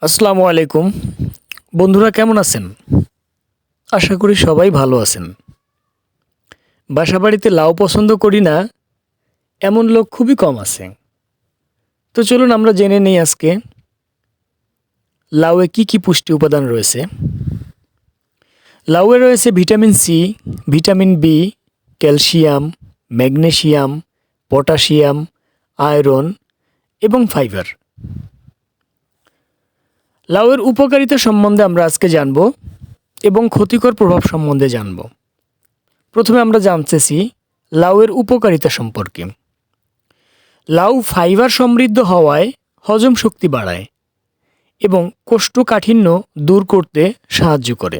আসসালামু আলাইকুম। বন্ধুরা কেমন আছেন? আশা করি সবাই ভালো আছেন। বাসাবাড়িতে লাউ পছন্দ করি না এমন লোক খুবই কম আছে। তো চলুন আমরা জেনে নেই আজকে লাউয়ে কি পুষ্টি উপাদান রয়েছে। লাউয়ে রয়েছে vitamin C, vitamin B, calcium, magnesium, potassium, iron এবং ফাইবার। লাউয়ের উপকারিতা সম্বন্ধে আমরা আজকে জানব এবং ক্ষতিকর প্রভাব সম্বন্ধে জানব। প্রথমে আমরা জানতেছি লাউয়ের উপকারিতা সম্পর্কে। লাউ ফাইবার সমৃদ্ধ হওয়ায় হজম শক্তি বাড়ায় এবং কোষ্ঠকাঠিন্য দূর করতে সাহায্য করে।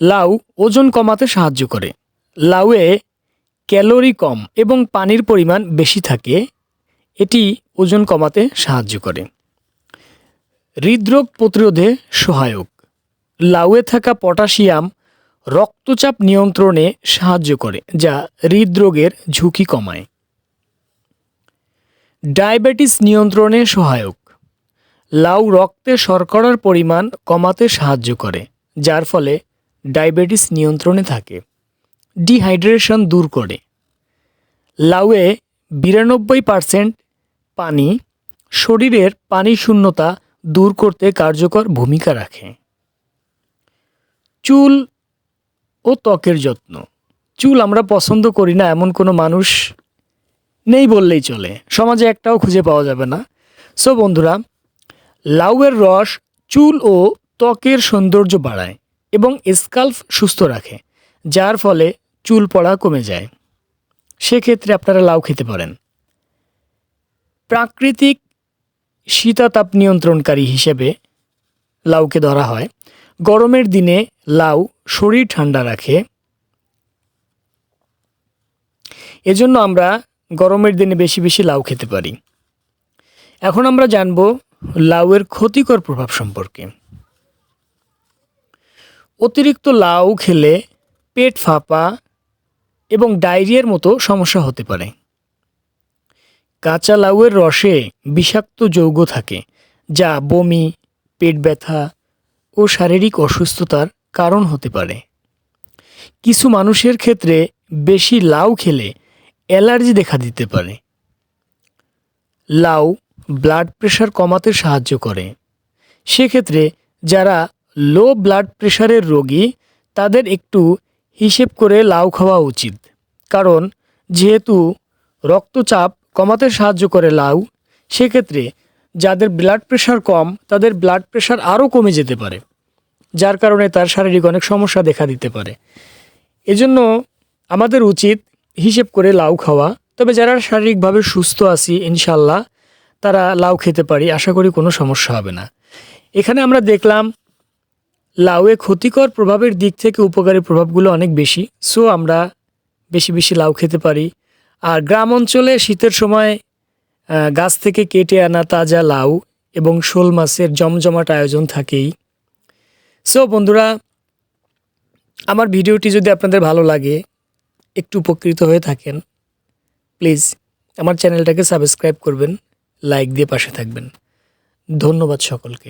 লাউ ওজন কমাতে সাহায্য করে। লাউয়ে ক্যালোরি কম এবং পানির পরিমাণ বেশি থাকে, এটি ওজন কমাতে সাহায্য করে। হৃদরোগ প্রতিরোধে সহায়ক। লাউয়ে থাকা পটাশিয়াম রক্তচাপ নিয়ন্ত্রণে সাহায্য করে, যা হৃদরোগের ঝুঁকি কমায়। ডায়াবেটিস নিয়ন্ত্রণে সহায়ক। লাউ রক্তে শর্করার পরিমাণ কমাতে সাহায্য করে, যার ফলে ডায়াবেটিস নিয়ন্ত্রণে থাকে। ডিহাইড্রেশন দূর করে। লাউয়ে 92% পানি শরীরের পানি শূন্যতা দূর করতে কার্যকর ভূমিকা রাখে। চুল ও ত্বকের যত্ন। চুল আমরা পছন্দ করি না এমন কোনো মানুষ নেই বললেই চলে, সমাজে একটাও খুঁজে পাওয়া যাবে না। সো বন্ধুরা, লাউয়ের রস চুল ও ত্বকের সৌন্দর্য বাড়ায় এবং স্কাল্প সুস্থ রাখে, যার ফলে চুল পড়া কমে যায়। সেক্ষেত্রে আপনারা লাউ খেতে পারেন। প্রাকৃতিক শীতাতাপ নিয়ন্ত্রণকারী হিসেবে লাউকে ধরা হয়। গরমের দিনে লাউ শরীর ঠান্ডা রাখে, এজন্য আমরা গরমের দিনে বেশি বেশি লাউ খেতে পারি। এখন আমরা জানব লাউয়ের ক্ষতিকর প্রভাব সম্পর্কে। অতিরিক্ত লাউ খেলে পেট ফাঁপা এবং ডায়রিয়ার মতো সমস্যা হতে পারে। কাঁচা লাউয়ের রসে বিষাক্ত যৌগ থাকে, যা বমি, পেট ব্যথা ও শারীরিক অসুস্থতার কারণ হতে পারে। কিছু মানুষের ক্ষেত্রে বেশি লাউ খেলে অ্যালার্জি দেখা দিতে পারে। লাউ ব্লাড প্রেশার কমাতে সাহায্য করে। সেক্ষেত্রে যারা লো ব্লাড প্রেশারের রোগী তাদের একটু হিসেব করে লাউ খাওয়া উচিত, কারণ যেহেতু রক্তচাপ কমাতে সাহায্য করে লাউ, সেক্ষেত্রে যাদের ব্লাড প্রেশার কম তাদের ব্লাড প্রেশার আরও কমে যেতে পারে, যার কারণে তার শারীরিক অনেক সমস্যা দেখা দিতে পারে। এজন্য আমাদের উচিত হিসেব করে লাউ খাওয়া। তবে যারা শারীরিকভাবে সুস্থ আছি ইনশাল্লাহ তারা লাউ খেতে পারি, আশা করি কোনো সমস্যা হবে না। এখানে আমরা দেখলাম লাউয়ে ক্ষতিকর প্রভাবের দিক থেকে উপকারী প্রভাবগুলো অনেক বেশি। সো আমরা বেশি বেশি লাউ খেতে পারি। আর গ্রাম অঞ্চলে শীতের সময় গাছ থেকে কেটে আনা তাজা লাউ এবং শোল মাছের জমজমাট আয়োজন থাকেই। সো বন্ধুরা, আমার ভিডিওটি যদি আপনাদের ভালো লাগে, একটু উপকৃত হয়ে থাকেন, প্লিজ আমার চ্যানেলটাকে সাবস্ক্রাইব করবেন, লাইক দিয়ে পাশে থাকবেন। ধন্যবাদ সকলকে।